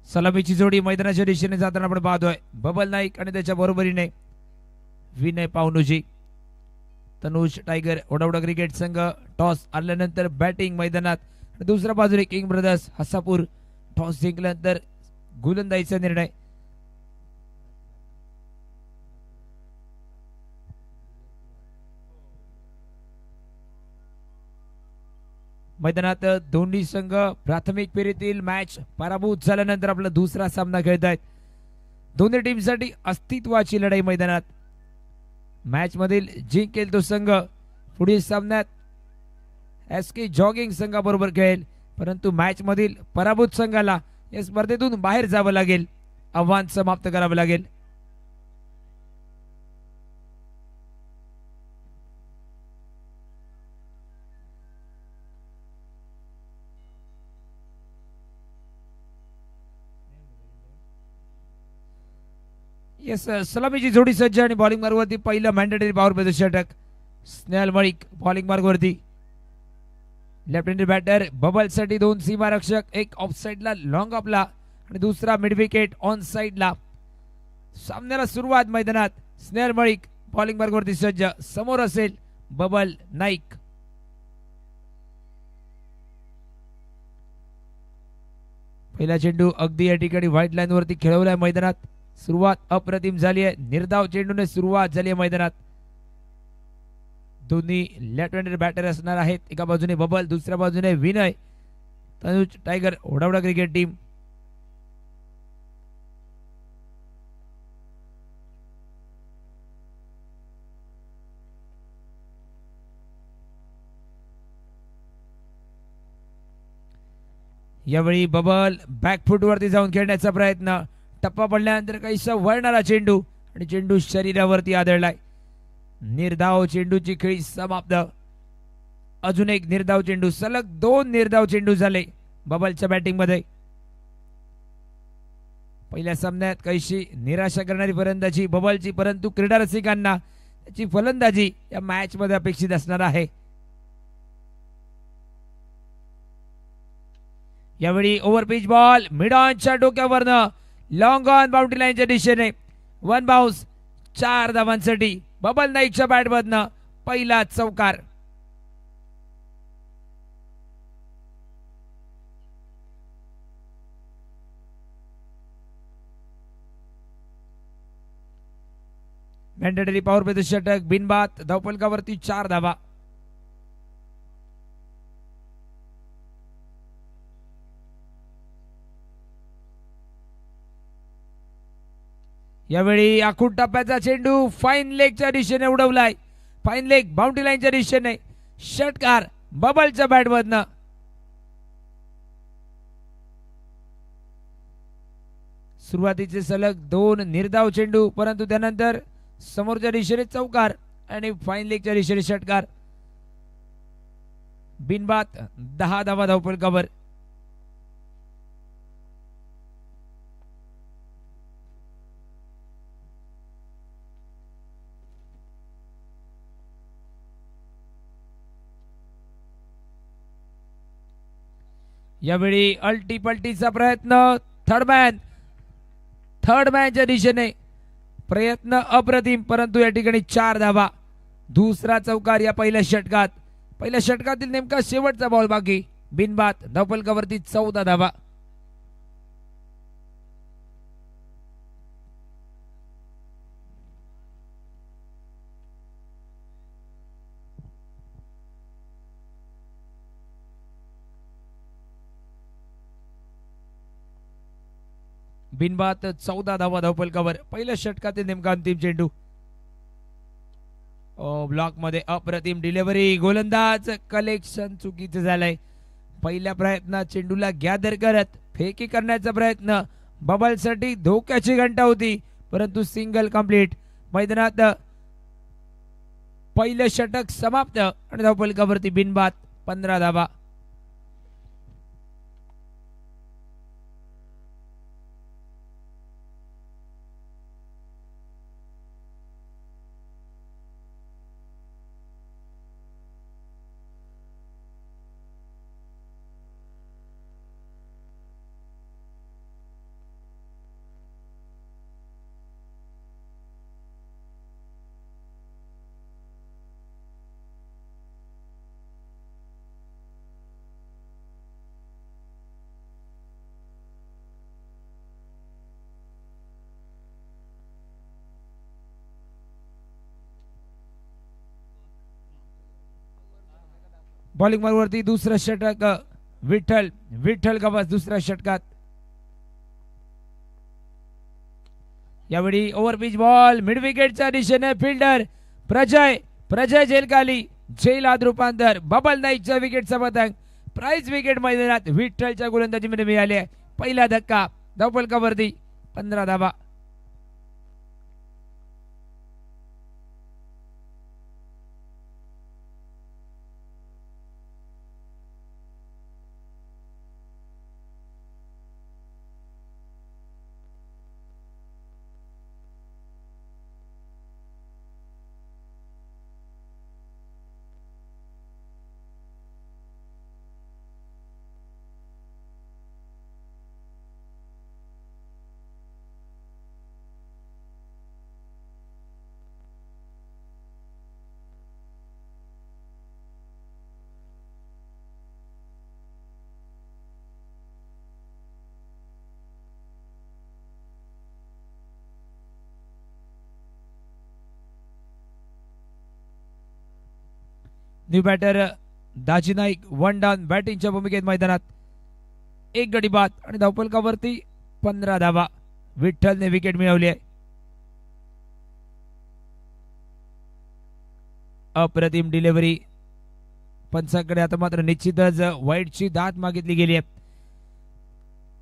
सलामीची जोडी मैदानाच्या दिशेने जाताना आपण पाहतोय बबल नाईक आणि त्याच्या बरोबरीने विनय पावनुजी. तनुज टायगर ओढावडा क्रिकेट संघ टॉस आल्यानंतर बॅटिंग मैदानात. दुसऱ्या बाजूने किंग ब्रदर्स हसापूर टॉस जिंकल्यानंतर गोलंदाजीचा निर्णय. मैदानात दोन्ही संघ प्राथमिक फेरीतील मॅच पराभूत झाल्यानंतर आपला दुसरा सामना खेळत आहेत. दोन्ही टीमसाठी अस्तित्वाची लढाई मैदानात. मॅच मधील जिंकेल तो संघ पुढील सामन्यात एसके जॉगिंग संघाबरोबर खेळेल, परंतु मॅच मधील पराभूत संघाला या स्पर्धेतून बाहेर जावं लागेल, आव्हान समाप्त करावं लागेल. येस, सलामीची जोडी सज्ज आणि बॉलिंग मार्गवरती पहिलं मॅन्डेटरी पॉवर प्ले षटक. स्नेहल मलिक बॉलिंग मार्गवरती. लेफ्ट हँडेड बॅटर बबलसाठी 2 सीमारक्षक, एक ऑफ साइडला लॉंग ऑफला आणि दुसरा मिड विकेट ऑन साइडला. सामन्याला सुरुवात मैदानात. स्नेहल मलिक बॉलिंग मार्गवरती सज्ज, समोर असेल बबल नाईक. पहिला चेंडू अगदी या ठिकाणी व्हाईट लाईन वरती खेळवलाय मैदानात. सुरुवात अप्रतिम झाली आहे, निर्धाव चेंडूने सुरुवात झाली आहे मैदानात. दोन्ही लेफ्ट हँडेड बॅटर असणार आहेत, एका बाजूने बबल, दुसऱ्या बाजूने विनय. तनुज टायगर ओढावडा क्रिकेट टीम. यावेळी बबल बॅकफूट वरती जाऊन खेळण्याचा प्रयत्न. टप्पा पडल्यानंतर काहीसा वळणारा चेंडू आणि चेंडू शरीरावरती आदळलाय. निर्धाव चेंडूची खेळी समाप्त. अजून एक निर्धाव चेंडू, सलग 2 निर्धाव चेंडू झाले बबलच्या बॅटिंग मध्ये. पहिल्या सामन्यात काहीशी निराशा करणारी फलंदाजी बबलची, परंतु क्रीडा रसिकांना त्याची फलंदाजी या मॅच मध्ये अपेक्षित असणार आहे. यावेळी ओव्हरपिच बॉल मिड ऑनच्या डोक्यावरनं लॉंग ऑन बाउंड्री लाईनच्या दिशेने. 1 बाउन्स, 4 धावांसाठी बबल नाईकच्या बॅटमधनं पहिला चौकार. मॅन्डेटरी पॉवर प्ले षटक बिनबाद. धावफलकावरती 4 धावा. यावेळी आखूड टप्प्याचा चेंडू फाईन लेगच्या दिशेने उडवलाय. फाईन लेग बाउंड्री लाईनच्या दिशेने षटकार बबलच्या बॅटमधनं. सुरुवातीचे सलग 2 निर्धाव चेंडू, परंतु त्यानंतर समोरच्या दिशेने चौकार आणि फाईन लेगच्या दिशेने षटकार. बिनबाद 10 धावा धावफलकावर. यावेळी अल्टी पल्टीचा प्रयत्न. थर्ड मॅनच्या दिशेने प्रयत्न अप्रतिम, परंतु या ठिकाणी 4 धावा. दुसरा चौकार या पहिल्या षटकात. पहिल्या षटकातील नेमका शेवटचा बॉल बाकी. बिनबाद धावफलकावरती 14 धावा. बिनबाद 14 धावा धावफलकावर. पहिल्या षटकातील नेमका अंतिम चेंडू. ब्लॉक मध्ये अप्रतिम डिलिव्हरी. गोलंदाज कलेक्शन चुकीचं झालंय. पहिल्या प्रयत्नात चेंडूला गॅदर करत फेकी करण्याचा प्रयत्न बबलसाठी धोक्याची घंटा होती, परंतु सिंगल कंप्लीट. मैदानात पहिलं षटक समाप्त आणि धावफलकावरती बिनबाद 15 धावा. बॉलिंग मार्गवरती दुसरं षटक विठ्ठल विठ्ठल गवस दुसऱ्या षटकात. यावेळी ओव्हरपिच बॉल मिड विकेटच्या दिशेने फिल्डर प्रजय प्रजय झेलकाली झेलात रूपांतर बबल नाईकच्या विकेटचा पतंग. प्राइज विकेट मैदानात विठ्ठलच्या गोलंदाजीमध्ये मिळाली आहे. पहिला धक्का धावफलकावरती 15 धावा. न्यू बॅटर दाजी नाईक वन डाऊन बॅटिंगच्या भूमिकेत मैदानात. एक गडी बाद आणि धावफलकावरती 15 धावा. विठ्ठलने विकेट मिळवली आहे. अप्रतिम डिलिव्हरी पंचांकडे आता मात्र निश्चितच व्हाईटची दात मागितली गेली आहे.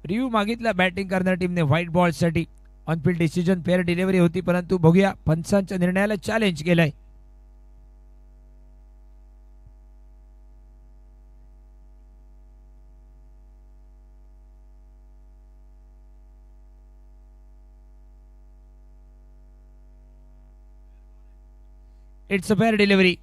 रिव्ह्यू मागितला बॅटिंग करणाऱ्या टीमने व्हाईट बॉल साठी. ऑनफिल्ड डिसिजन फेअर डिलिव्हरी होती परंतु बघूया पंचांच्या निर्णयाला चॅलेंज केलंय. It's a fair delivery.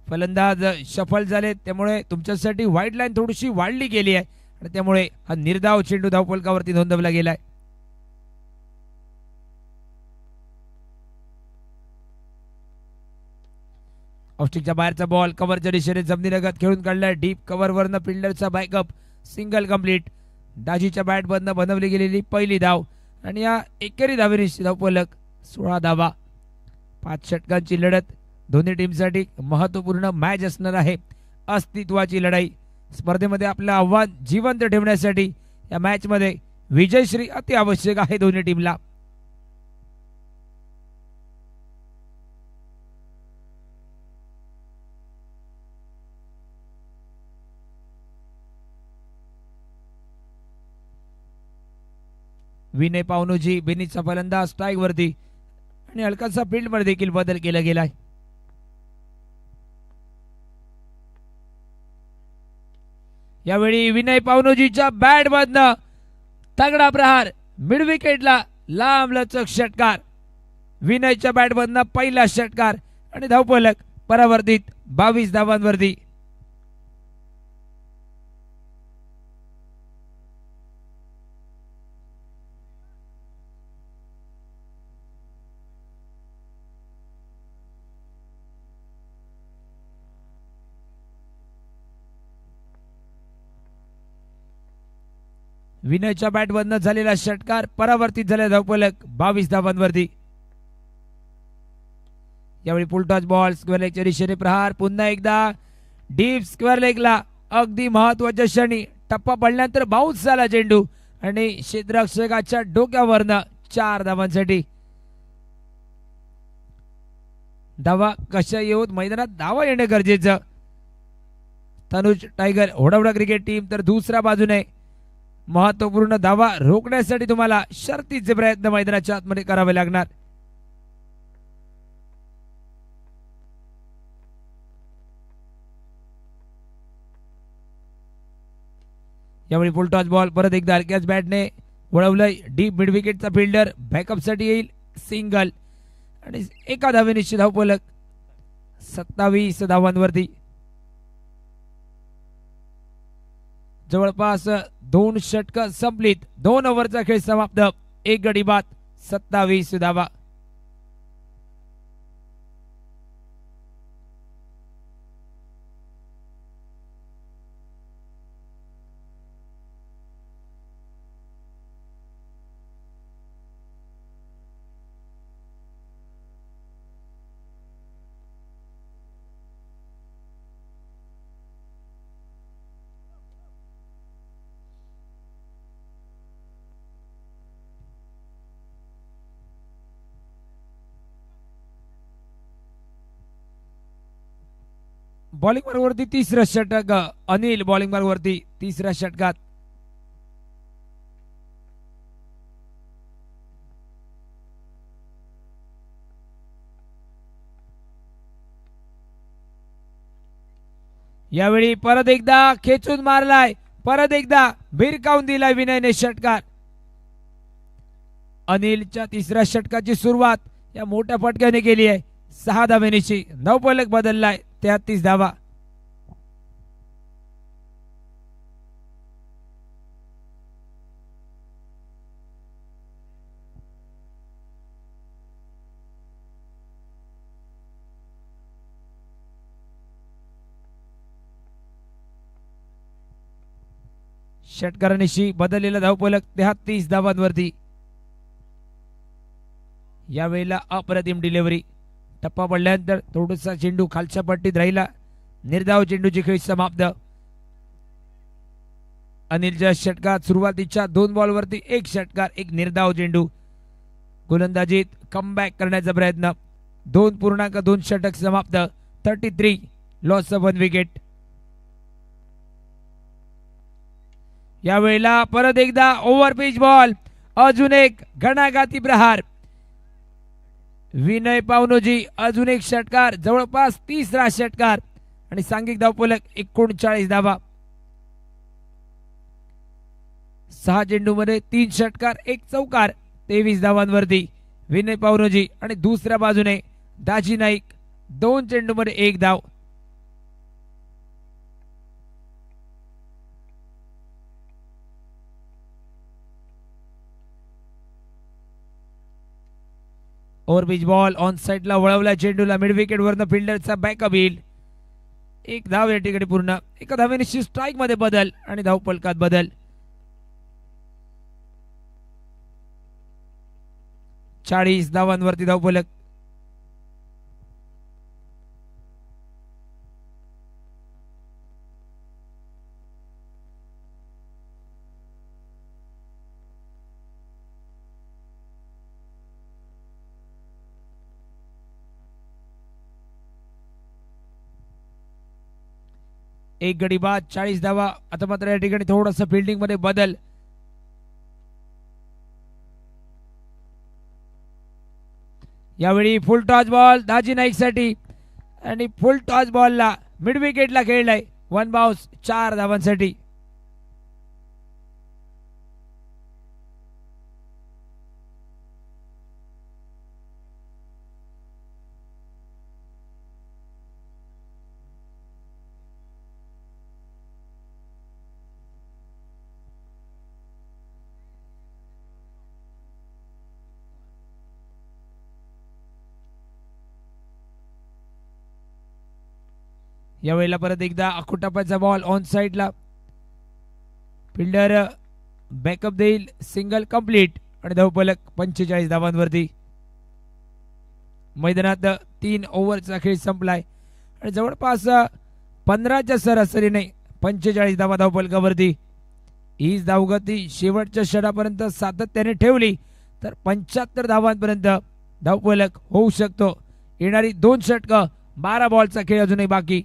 फलंदाज सफल झाले त्यामुळे तुमच्यासाठी व्हाईट लाईन थोडीशी वाढली गेली आहे आणि त्यामुळे हा निर्धाव चेंडू धावफलकावरती नोंदवला गेलाय. ऑफस्टिकच्या बाहेरचा बॉल कव्हरच्या दिशेने जमिनीलगत खेळून काढलाय. डीप कव्हरवरनं फिल्डरचा बॅकअप सिंगल कंप्लीट. दाजीच्या बॅट बंद बनवली गेलेली पहिली धाव आणि या एकेरी धावेनिशी धावफलक 16 धावा. 5 षटकांची लढत दोन्ही टीमसाठी महत्वपूर्ण मॅच असणार आहे. अस्तित्वाची लढाई. स्पर्धेमध्ये आपलं आव्हान जिवंत ठेवण्यासाठी या मॅच मध्ये विजयश्री अति आवश्यक आहे दोन्ही टीमला. विनय पावनोजी बेनीचा फलंदाज स्ट्राईक वरती आणि हलकासा फील्ड मध्ये देखील बदल केला गेलाय. यावेळी विनय पावनोजीच्या बॅट मधनं तगडा प्रहार मिड विकेटला लांब लचक षटकार. विनयच्या बॅट मधनं पहिला षटकार आणि धावफलक परावर्तित 22 धावांवरती. विनयच्या बॅट बंद झालेला षटकार परावर्तित झाले धावफलक 22 धावांवरती. यावेळी फुलटॉस बॉल स्क्वेअर लेगच्या दिशेने प्रहार. पुन्हा एकदा डीप स्क्वेअर लेगला अगदी महत्वाच्या क्षणी टप्पा पडल्यानंतर बाउन्स झाला चेंडू आणि क्षेत्ररक्षकाच्या डोक्यावरनं 4 धावांसाठी. धावा कशा येऊत मैदानात धावा येणे गरजेचं. Tanuj tiger Hodawada cricket team तर दुसऱ्या बाजूने महत्वपूर्ण धावा रोखण्यासाठी तुम्हाला शर्तीचे प्रयत्न मैदानाच्या आतमध्ये करावे लागणार. यावेळी फुलटॉस बॉल परत एकदा हलक्याच बॅटने वळवलंय. डीप मिड विकेटचा फिल्डर बॅकअप साठी येईल. सिंगल आणि एका धावेनिशी धावफलक 27 धावांवरती. जवळपास 2 षटक संपलीत. 2 ओव्हरचा खेळ समाप्त. 1 गडी बाद 27 धावा. बॉलिंग मार्गवरती तिसरं षटक अनिल बॉलिंग मार्गवरती तिसऱ्या षटकात. यावेळी परत एकदा खेचून मारलाय, परत एकदा भिरकावून दिलाय विनयने षटकार. अनिलच्या तिसऱ्या षटकाची सुरुवात या मोठ्या फटक्याने केली आहे. 6 धावेनिशी धावफलक बदललाय 33 धावा. षटकारानिशी बदललेला धावफलक 33 धावांवरती. यावेळेला अप्रतिम डिलिव्हरी. टप्पा पडल्यानंतर थोडासा चेंडू खालच्या पट्टीत राहिला. निर्धाव चेंडूची खेळी समाप्त. अनिलच्या षटकात सुरुवातीच्या 2 बॉलवरती 1 षटकार, 1 निर्धाव चेंडू. गोलंदाजीत कमबॅक करण्याचा प्रयत्न. 2.2 षटक समाप्त. 33 लॉस ऑफ 1 विकेट. यावेळेला परत एकदा ओव्हर पिच बॉल. अजून एक घणाघाती प्रहार. विनय पावनोजी अजून एक षटकार, जवळपास तिसरा षटकार आणि सांघिक धावफलक 39 धावा. 6 चेंडूमध्ये 3 षटकार, 1 चौकार, 23 धावांवरती विनय पावनोजी. आणि दुसऱ्या बाजूने दाजी नाईक 2 चेंडूमध्ये 1 धाव. ओव्हर पिच बॉल ऑन साइडला वळवला चेंडूला. मिड विकेट वरनं फिल्डरचा बॅकअप येईल. 1 धाव या ठिकाणी पूर्ण. 1 धावेनिशी स्ट्राईक मध्ये बदल आणि धावफलकात बदल. 40 धावांवरती धावफलक. एक गडी बाद 40 धावा. आता मात्र या ठिकाणी थोडंसं फिल्डिंग मध्ये बदल. यावेळी फुल टॉस बॉल दाजी नाईक साठी आणि फुल टॉस बॉलला मिड विकेटला खेळलाय. 1 बाउन्स 4 धावांसाठी. यावेळेला परत एकदा अकुटापाचा बॉल ऑन साइडला. फिल्डर बॅकअप देईल. सिंगल कंप्लीट आणि धावफलक 45 धावांवरती. मैदानात 3 ओव्हरचा खेळ संपलाय आणि जवळपास 15च्या सरासरीने 45 धावा धावफलकावरती. हीच धावगती शेवटच्या षटापर्यंत सातत्याने ठेवली तर 75 धावांपर्यंत धावफलक होऊ शकतो. येणारी 2 षटकं, 12 बॉलचा खेळ अजूनही बाकी.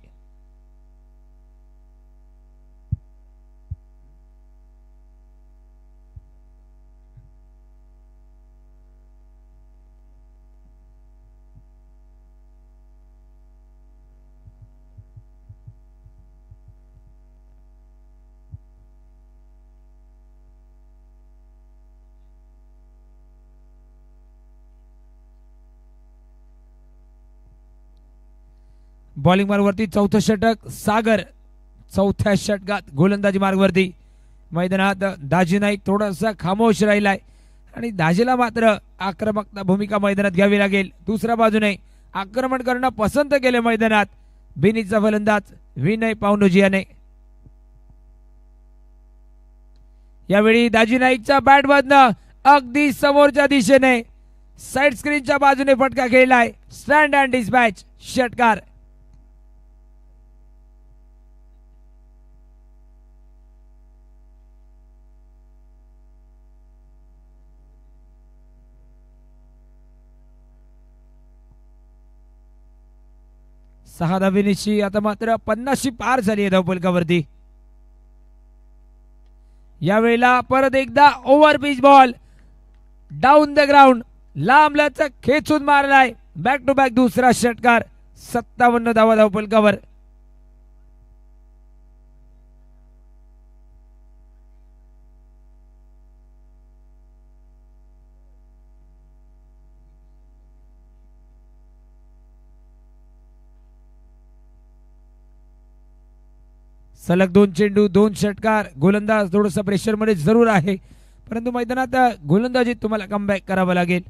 बॉलिंग मार्गवरती 4थं षटक सागर. 4थ्या षटकात गोलंदाजी मार्गवरती. मैदानात दाजी नाईक थोडासा खामोश राहिलाय आणि दाजीला मात्र आक्रमक भूमिका मैदानात घ्यावी लागेल. दुसऱ्या बाजूने आक्रमण करणं पसंत केले मैदानात बिनीचा फलंदाज विनय पावनोजी याने. यावेळी दाजी नाईकच्या बॅट मधनं अगदी समोरच्या दिशेने साइड स्क्रीनच्या बाजूने फटका खेळलाय. स्टँड अँड डिस्पॅच षटकार. 6 धावेनिशी आता मात्र 50शी पार झाली आहे धावफलकावरती. यावेळेला परत एकदा over pitch ball down the ground लांब लचक खेचून मारलाय. बॅक टू बॅक दुसरा षटकार. 57 धावा धावफलकावर. सलग 2 चेंडू 2 षटकार. गोलंदाज थोडंसं प्रेशर मध्ये जरूर आहे, परंतु मैदानात गोलंदाजीत तुम्हाला कमबॅक करावा लागेल.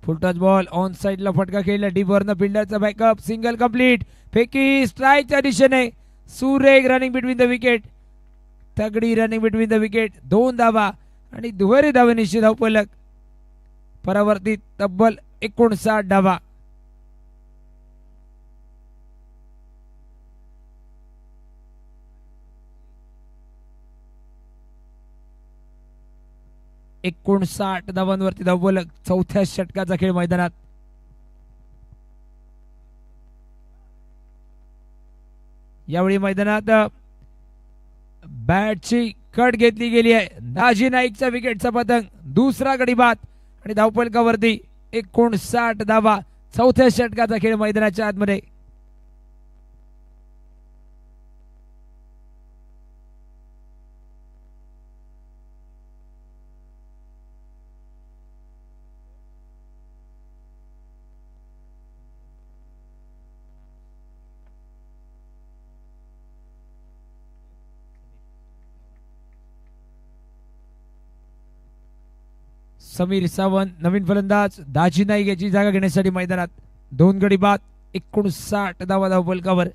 फुल टच बॉल ऑन साइडला फटका खेळला. डीप वरनं फिल्डरचा बॅकअप. Single complete. फेकी स्ट्राईकच्या दिशेने. सुरेख रनिंग बिटवीन द विकेट. तगडी रनिंग बिटवीन द विकेट. 2 धावा आणि दुहेरी धावेनिशी धावफलक. परावर्तित तब्बल 59 धावा. एकोणसाठ धावांवरती धावफलक. चौथ्या षटकाचा खेळ मैदानात. यावेळी मैदानात बॅटची कट घेतली गेली आहे. दाजी नाईकच्या विकेटचा पतंग. दुसरा गडी बाद आणि धावफलकावरती 59 धावा. चौथ्या षटकाचा खेळ मैदानाच्या आतमध्ये. समीर सावंत नवीन फलंदाज. दाजी नाईक याची जागा घेण्यासाठी मैदानात. 2 गडी बाद 59 धावा धावफलकावर.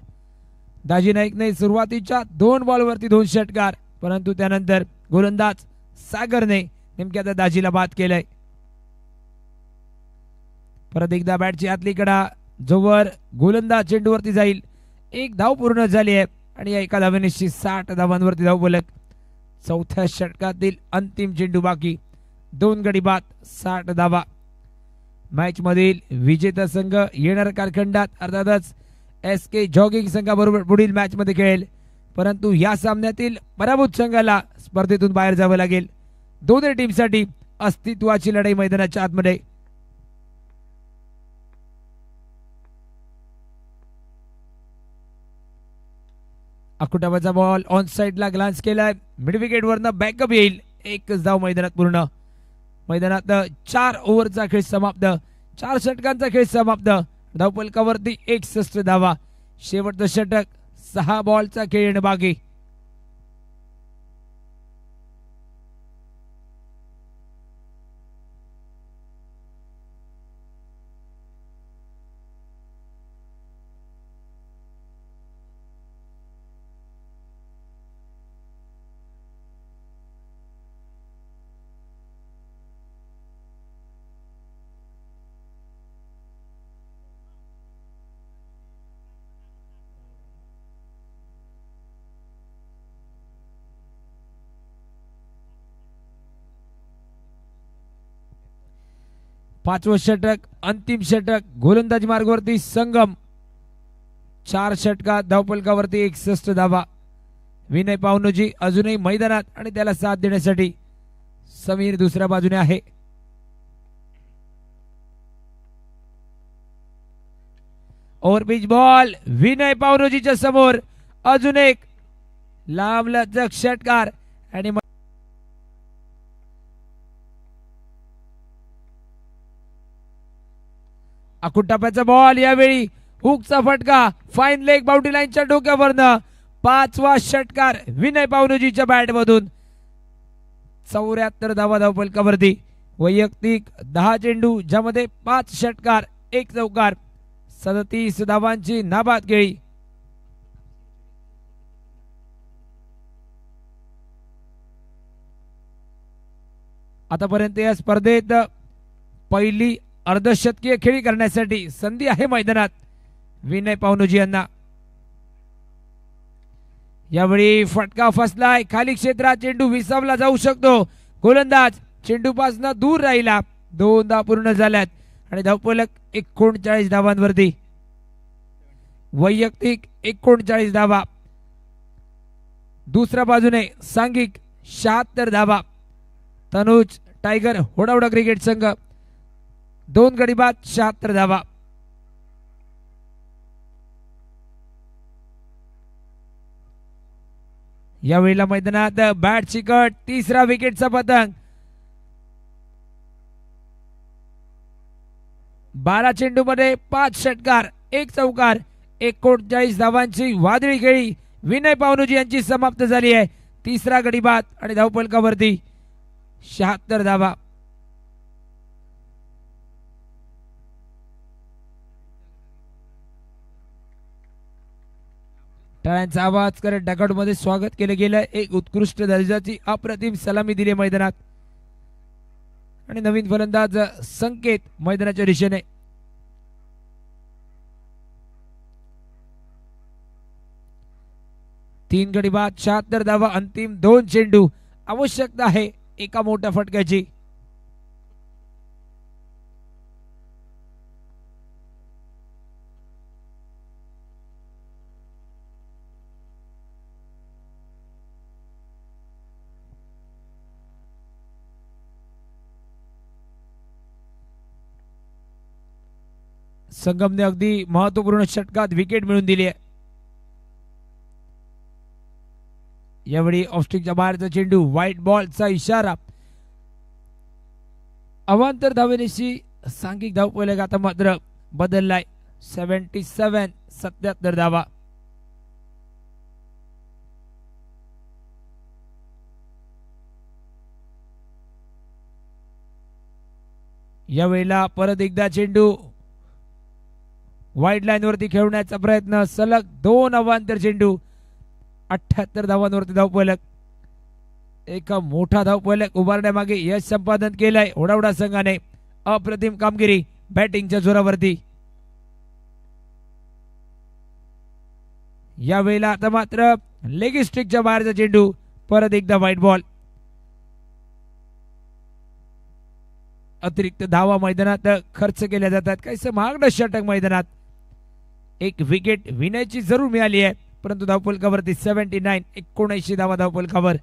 दाजी नाईकने सुरुवातीच्या 2 बॉलवरती 2 षटकार, परंतु त्यानंतर गोलंदाज सागरने नेमक्या त्या दाजीला बाद केलंय. परत एकदा बॅटची आतली कडा. जोवर गोलंदाज चेंडूवरती जाईल. 1 धाव पूर्ण झाली आहे आणि या एका धावेनिशी 60 धावांवरती धावफलक. चौथ्या षटकातील अंतिम चेंडू बाकी. 2 गडी बाद 60 धावा. मॅच मधील विजेता संघ येणार कालखंडात अर्थातच SK जॉगिंग संघाबरोबर पुढील मॅच मध्ये खेळेल, परंतु या सामन्यातील पराभूत संघाला स्पर्धेतून बाहेर जावं लागेल. दोन्ही टीमसाठी अस्तित्वाची लढाई मैदानाच्या आतमध्ये. अकुटाबाचा बॉल ऑन साइडला ग्लान्स केलाय. मिड विकेट वरनं बॅकअप येईल. 1 धाव मैदानात पूर्ण. मैदानात 4 ओव्हरचा खेळ समाप्त. 4 षटकांचा खेळ समाप्त. धावफलकावरती 61 धावा. शेवटचं षटक. 6 बॉलचा खेळ येणं बाकी. पाचवं षटक अंतिम षटक. गोलंदाजी मार्गावरती संगम. 4 षटकात धावफलकावरती 61 धावा. विनय पावनोजी अजूनही मैदानात आणि त्याला साथ देण्यासाठी समीर दुसऱ्या बाजूने आहे. ओव्हर पिच बॉल विनय पावनोजीच्या समोर. अजून एक लांब लचक षटकार आणि अकुटाप्याचा बॉल. यावेळी हुकचा फटका. फाईन लेग बाउंड्री लाईनच्या डोक्यावरनं. 5वा षटकार विनय पावनोजीच्या बॅट मधून. 74 धावा धावफलकावरती. वैयक्तिक 10 चेंडू ज्यामध्ये 5 षटकार 1 चौकार. 37 धावांची नाबाद खेळी. आतापर्यंत या स्पर्धेत पहिली अर्धशतकीय खेळी करण्यासाठी संधी आहे मैदानात विनय पावनोजी यांना. यावेळी फटका फसलाय. खाली क्षेत्रात चेंडू विसावला जाऊ शकतो. गोलंदाज चेंडूपासून दूर राहिला. 2 धावा पूर्ण झाल्यात. आणि धावफलक 39 धावांवरती. वैयक्तिक 39 धावा. दुसऱ्या बाजूने सांघिक 76 धावा. तनुज टायगर होडावडा क्रिकेट संघ 2 गडी बाद 76 धावा. यावेळेला मैदानात बॅट चिकट, तिसरा विकेटचा पतंग. 12 चेंडूमध्ये 5 षटकार 1 चौकार 39 धावांची वादळी खेळी विनय पावनुजी यांची समाप्त झाली आहे. तिसरा गडी बाद आणि धावफलकावरती 76 धावा. टाळ्यांचा आवाज करत डगआउट मध्ये स्वागत केले गेलं. एक उत्कृष्ट दर्जाची अप्रतिम सलामी दिली मैदानात आणि नवीन फलंदाज संकेत मैदानाच्या दिशेने. तीन गडी बाद 76 धावा. अंतिम 2 चेंडू. आवश्यकता आहे एका मोठ्या फटक्याची. संगमने अगदी महत्वपूर्ण षटकात विकेट मिळवून दिली आहे. यावेळी ऑफस्टिकच्या बाहेरचा चेंडू, व्हाईट बॉलचा इशारा. अवांतर धावेनिशी सांघिक धावफलक आता मात्र बदललाय. 77 धावा. यावेळेला परत एकदा चेंडू वाईड लाईन वरती खेळण्याचा प्रयत्न. सलग 2 अवांतर चेंडू. 78 धावांवरती धावफलक. एक मोठा धावफलक उभारण्यामागे यश संपादन केलंय ओढावडा संघाने. अप्रतिम कामगिरी बॅटिंगच्या जोरावरती. यावेळेला आता मात्र लेग स्ट्रिकच्या बाहेरचा चेंडू. परत एकदा व्हाईट बॉल. अतिरिक्त धावा मैदानात खर्च केल्या जातात. काहीसे महागडं षटक मैदानात. एक विकेट विनयची जरूर मिळाली आहे परंतु धावफलकावरती 79 धावा धावफलकावर.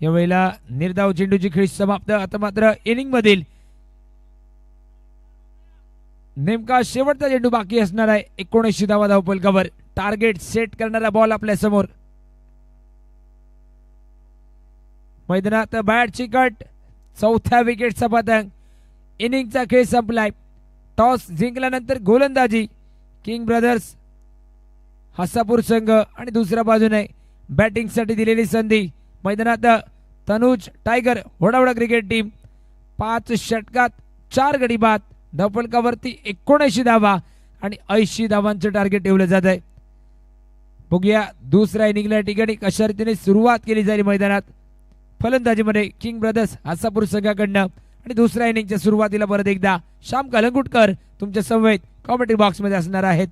यावेळेला निर्धाव चेंडूची खेळी समाप्त. आता मात्र इनिंग मधील नेमका शेवटचा चेंडू बाकी असणार आहे. 79 धावा धावफलकावर. टार्गेट सेट करणारा बॉल आपल्या समोर. मैदानात बॅट चिकट. चौथ्या विकेटचा पतंग. इनिंगचा खेळ संपलाय. टॉस जिंकल्यानंतर गोलंदाजी किंग ब्रदर्स हसापूर संघ आणि दुसऱ्या बाजूने बॅटिंग साठी दिलेली संधी. मैदानात Tanuj tiger Hodawada cricket team 5 षटकात 4 गडी बाद. धावफलकावरती 79 धावा आणि 80 धावांचं टार्गेट ठेवलं जात आहे. बघूया दुसऱ्या इनिंगला ठिकाणी कशा रीतीने सुरुवात केली जाईल मैदानात. फलंदाजीमध्ये किंग ब्रदर्स हसापूर संघाकडनं आणि दुसऱ्या इनिंगच्या सुरुवातीला परत एकदा श्याम कलंगुटकर तुमच्या समवेत कॉमेंट्री बॉक्स मध्ये असणार आहेत.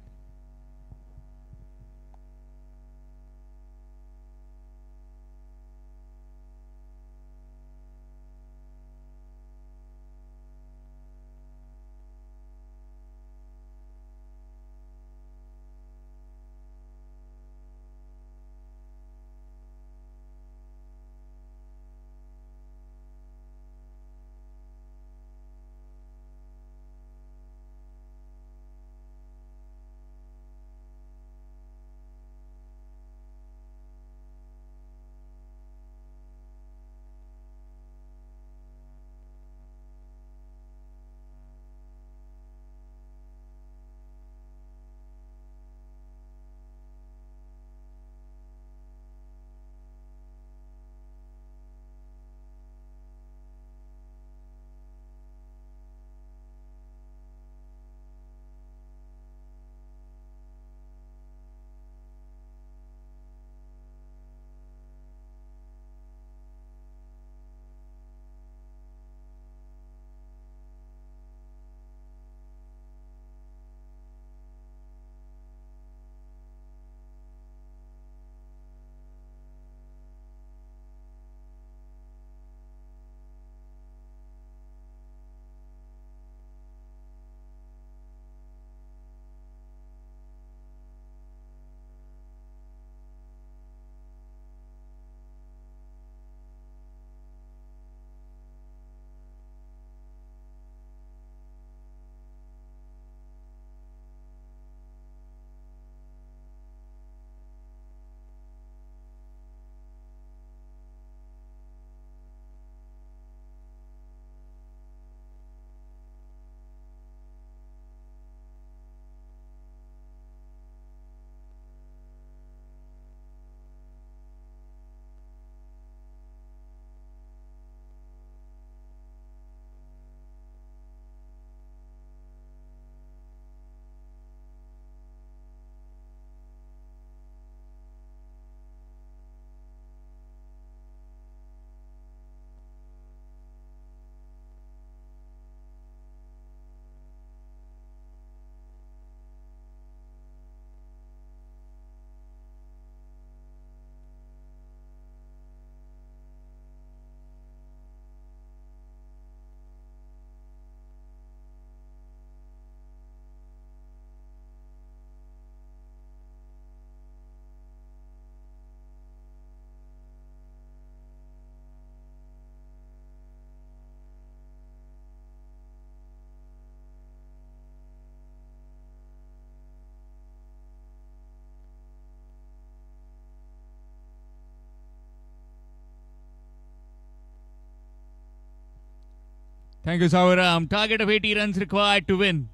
Thank you, Savaram. Target of 80 runs required to win.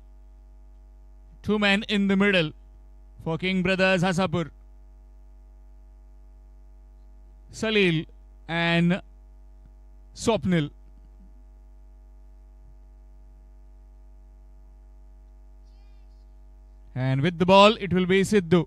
2 men in the middle for King Brothers Hasapur. Salil and Swapnil. And with the ball, it will be Sidhu.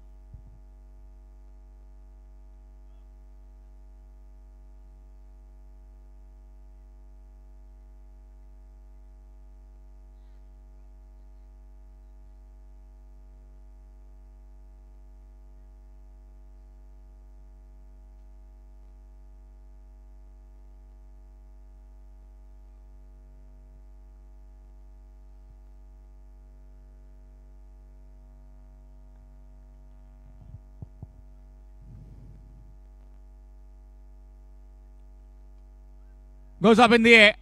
Goes up in the air.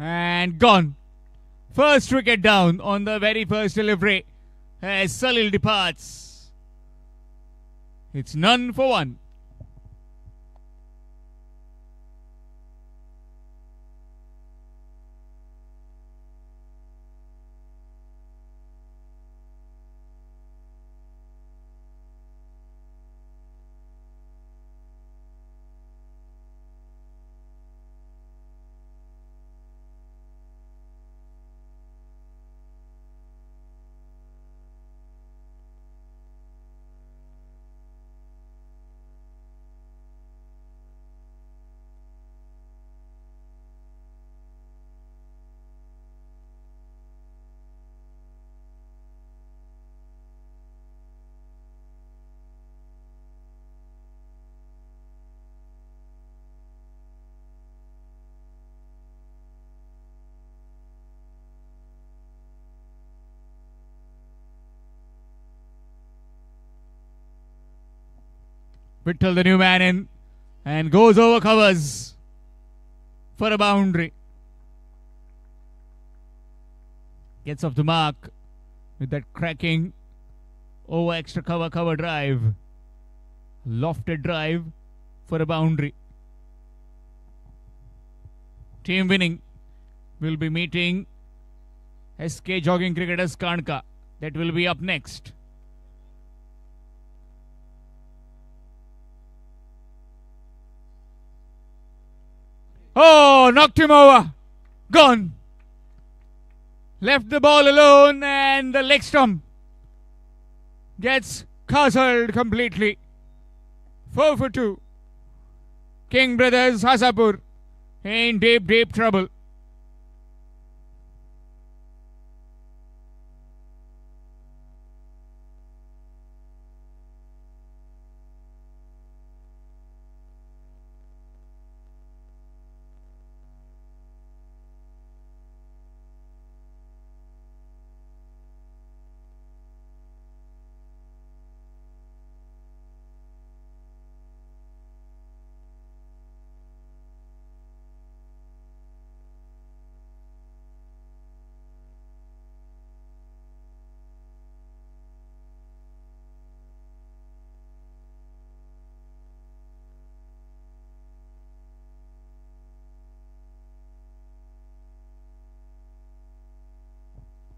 And gone. First wicket down on the very first delivery as Salil departs. It's none for one. Vittal, the new man in, and goes over covers for a boundary. Gets off the mark with that cracking over extra cover drive. Lofted drive for a boundary. Team winning will be meeting SK Jogging Cricketers Kanka. That will be up next. Oh, knocked him over. Gone. Left the ball alone and the leg stump gets castled completely. 4 for 2. King Brothers Hasapur in deep trouble.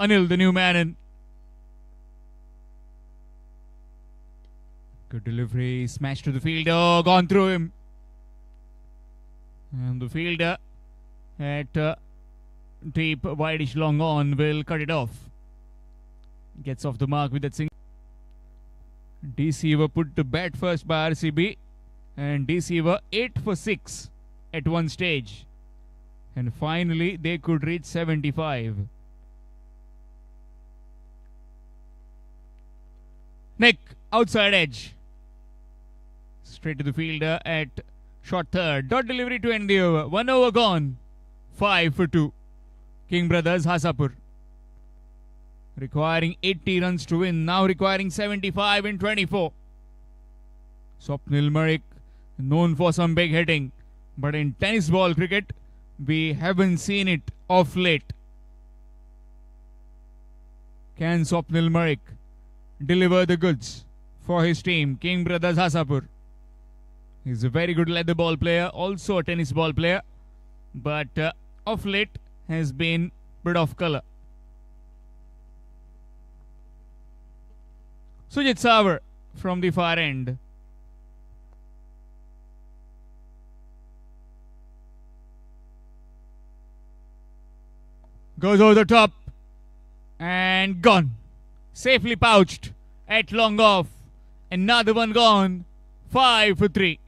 Anil, the new man in. Good delivery, smash to the fielder, gone through him. And the fielder at deep, wideish long on will cut it off. Gets off the mark with that single. DC were put to bat first by RCB, and DC were 8 for 6 at one stage. And finally, they could reach 75. Nick, outside edge. Straight to the fielder at short third. Dot delivery to end the over. 1 over gone. 5 for 2. King Brothers Hasapur. Requiring 80 runs to win. Now requiring 75 in 24. Swapnil Marik, known for some big hitting. But in tennis ball cricket, we haven't seen it of late. Can Swapnil Marik deliver the goods for his team, King Brothers Hasapur? He's a very good leather ball player, also a tennis ball player, but of late has been bit of color. Sujit Savar from the far end. Goes over the top and gone. Safely pouched at long off. Another one gone. 5 for 3.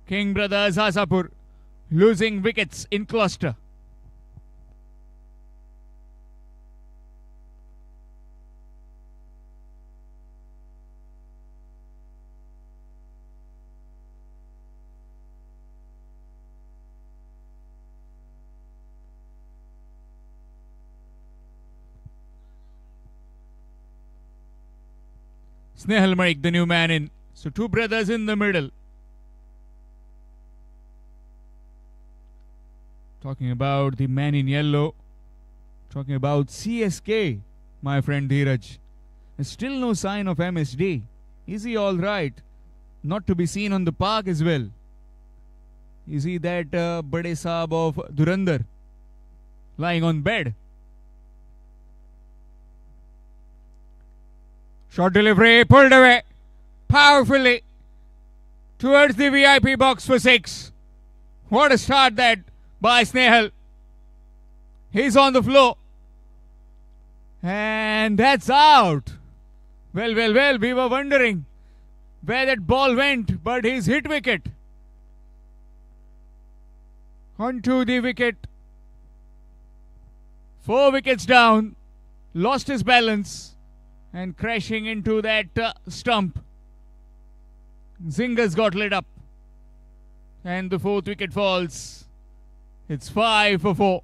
King Brothers Hasapur losing wickets in cluster. Snehal Maik, the new man in. So 2 brothers in the middle. Talking about the man in yellow. Talking about CSK, my friend Dheeraj. There's still no sign of MSD. Is he alright? Not to be seen on the park as well. Is he that Bade Saab of Dhurandhar? Lying on bed. Short delivery, pulled away powerfully towards the VIP box for 6. What a start that by Snehal. He's on the floor. And that's out. Well, we were wondering where that ball went, but he's hit wicket. Onto the wicket. 4 wickets down. Lost his balance. And crashing into that stump. Zinger's got lit up. And the 4th wicket falls. It's 5 for 4.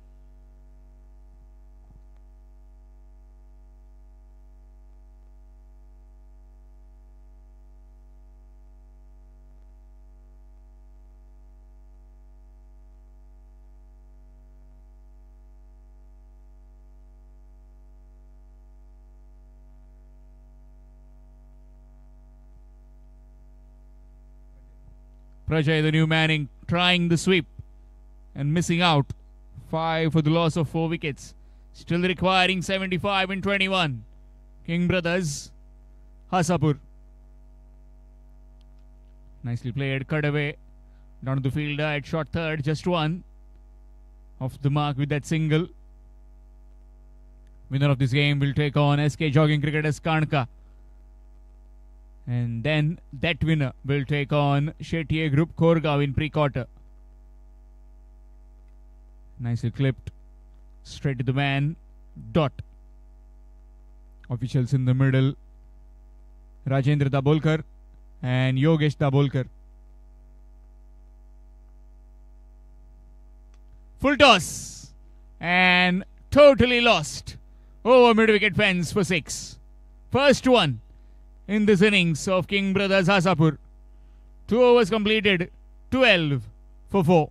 Prajay, the new Manning, trying the sweep and missing out. 5 for the loss of 4 wickets. Still requiring 75 in 21. King Brothers, Hasapur. Nicely played, cut away. Down to the fielder at short third, just 1. Off the mark with that single. Winner of this game will take on SK Jogging Cricketers Karnka. And then that winner will take on Shettier Group Korgaon in pre-quarter. Nicely clipped. Straight to the man. Dot. Officials in the middle. Rajendra Dabolkar and Yogesh Dabolkar. Full toss. And totally lost. Over mid-wicket fence for 6. First one in this innings of King Brothers Hasapur. 2 overs completed. 12 for 4.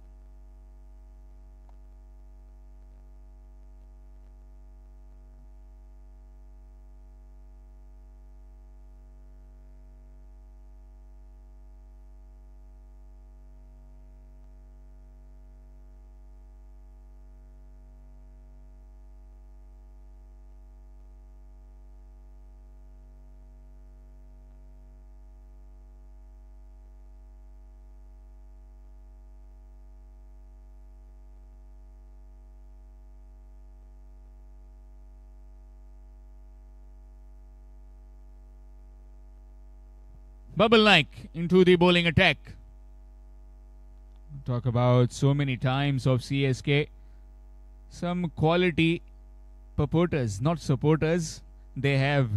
Bubble Naik into the bowling attack. Talk about so many times of CSK. Some quality purporters, not supporters. They have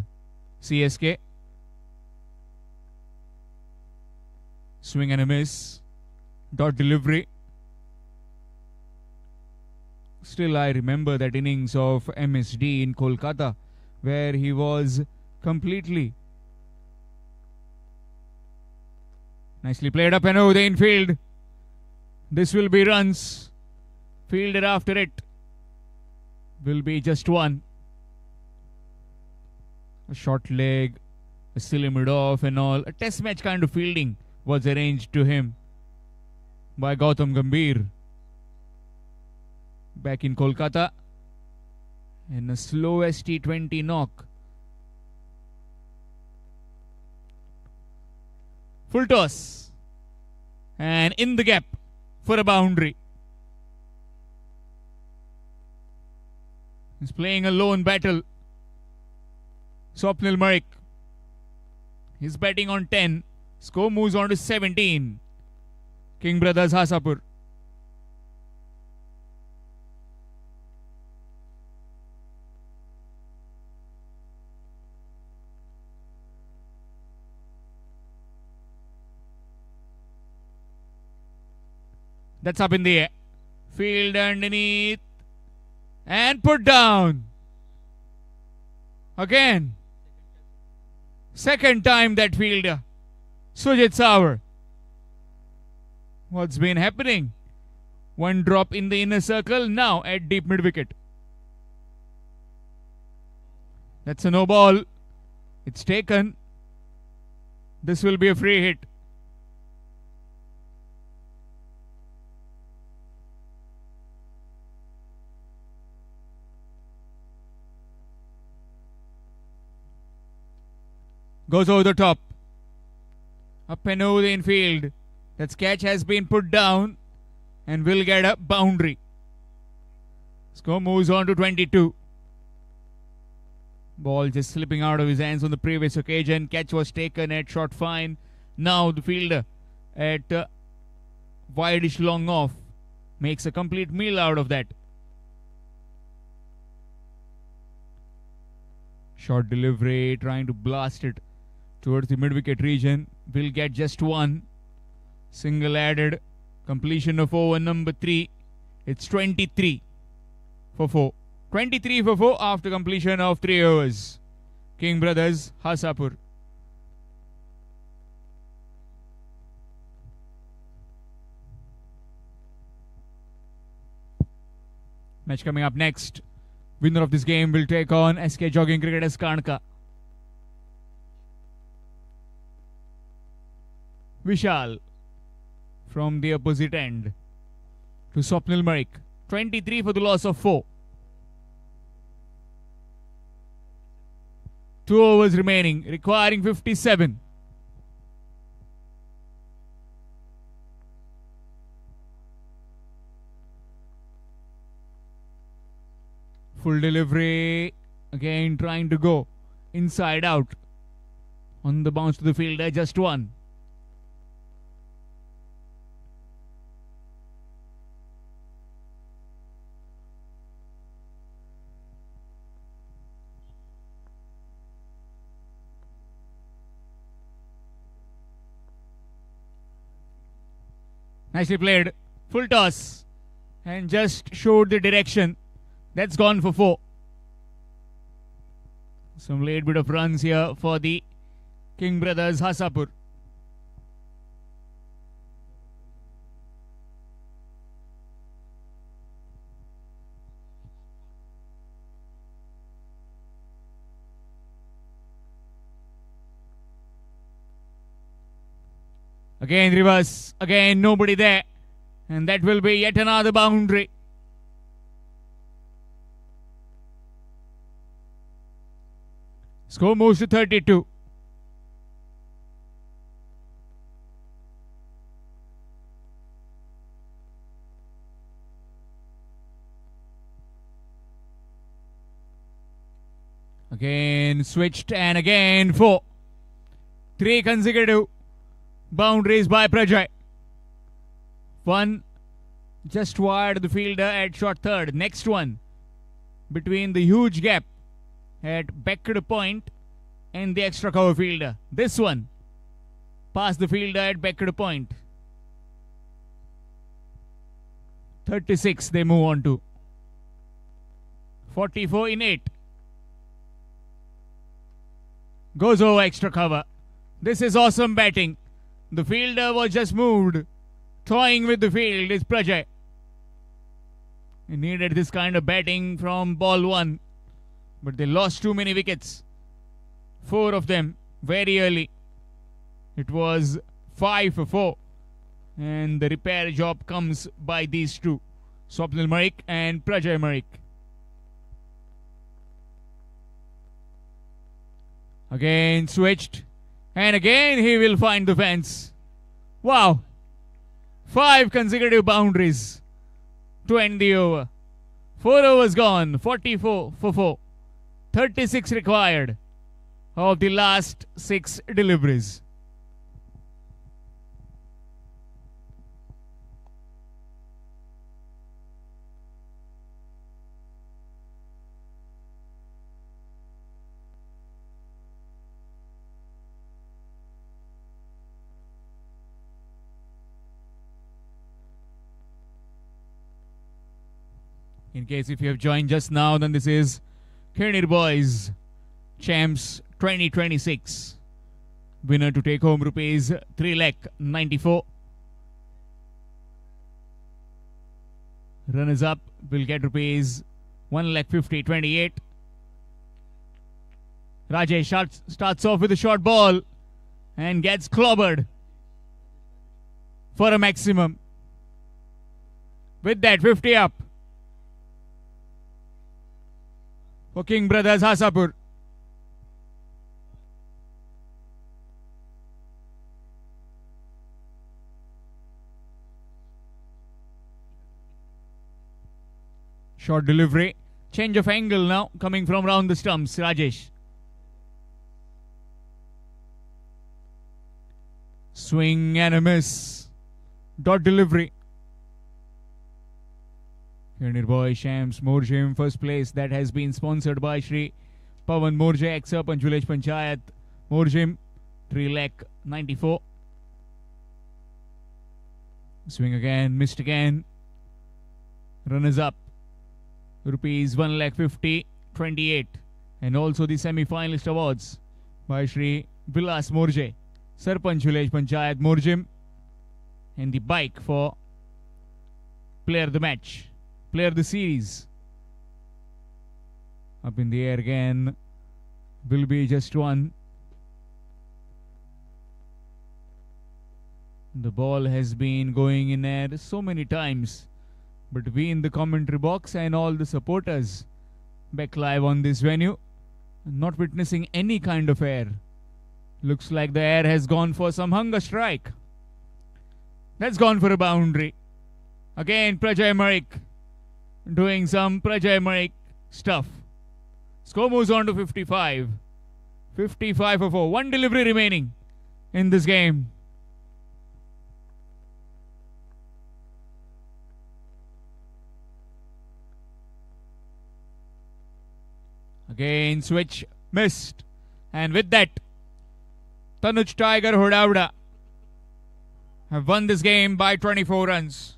CSK. Swing and a miss. Dot delivery. Still, I remember that innings of MSD in Kolkata where he was completely nicely played up and over the infield. This will be runs. Fielder after it will be just 1. A short leg, a silly mid-off and all. A test match kind of fielding was arranged to him by Gautam Gambhir. back in Kolkata. And a slowest T20 knock. Full toss. And in the gap for a boundary. He's playing a lone battle. Swapnil Marik. He's batting on 10. Score moves on to 17. King Brothers Hasapur. That's up in the air. Field underneath. And put down. Again. Second time that fielder. Sujit Savar. What's been happening? One drop in the inner circle. Now at deep mid wicket. That's a no ball. It's taken. This will be a free hit. Goes over the top. Up and over the infield. That catch has been put down and will get a boundary. Score moves on to 22. Ball just slipping out of his hands on the previous occasion. Catch was taken at short fine. Now the fielder at wideish long off makes a complete meal out of that. Short delivery, trying to blast it towards the mid-wicket region. Will get just one. Single added. Completion of over number 3. It's 23 for 4. 23 for 4 after completion of 3 overs. King Brothers, Hasapur. Match coming up next. Winner of this game will take on SK Jogging Cricketers Kanka. Vishal from the opposite end to Swapnil Marik. 23 for the loss of 4. 2 overs remaining, requiring 57. Full delivery. Again trying to go inside out. On the bounce to the fielder, just one. Nicely played. Full toss. And just showed the direction. That's gone for 4. Some late bit of runs here for the King Brothers Hasapur. Again reverse. Again nobody there. And that will be yet another boundary. Score moves to 32. Again switched and again 4. 3 consecutive boundaries by Prajay. 1 just wide the fielder at short third. Next one between the huge gap at Beckett point and the extra cover fielder. This one past the fielder at Beckett point. 36 they move on to. 44 in 8. Goes over extra cover. This is awesome batting. The fielder was just moved. Toying with the field is Prajay. He needed this kind of batting from ball 1. But they lost too many wickets. 4 of them very early. It was 5 for 4. And the repair job comes by these two. Swapnil Marik and Prajay Marik. Again switched. And again he will find the fence. Wow. 5 consecutive boundaries to end the over. 4 overs gone. 44 for 4. 36 required of the last 6 deliveries. In case if you have joined just now, then this is Kirnir Boys Champs 2026. Winner to take home rupees 3,94,000. Runners up will get rupees 1,50,28,000. Rajesh starts off with a short ball and gets clobbered for a maximum. With that, 50 up for King Brothers Hasapur. Short delivery. Change of angle now coming from round the stumps. Rajesh. Swing and a miss. Dot delivery. Kirnir Boy Shams Morjim first place. That has been sponsored by Shri Pawan Morje, ex-Sarpanch Village Panchayat Morjim, 3,94,000. Swing again, missed again. Runners up, rupees 1,50,28,000. And also the semi-finalist awards by Shri Vilas Morje, Sarpanch Village Panchayat Morjim. And the bike for player of the match, player of the series. Up in the air again will be just one. The ball has been going in air so many times, but we in the commentary box and all the supporters back live on this venue not witnessing any kind of air. Looks like the air has gone for some hunger strike. That's gone for a boundary. Again Prajay Marik doing some Prajay Marik stuff. Score moves on to 55. 55 for 4. 1 delivery remaining in this game. Again switch missed. And with that, Tanuj Tiger Hodavda have won this game by 24 runs.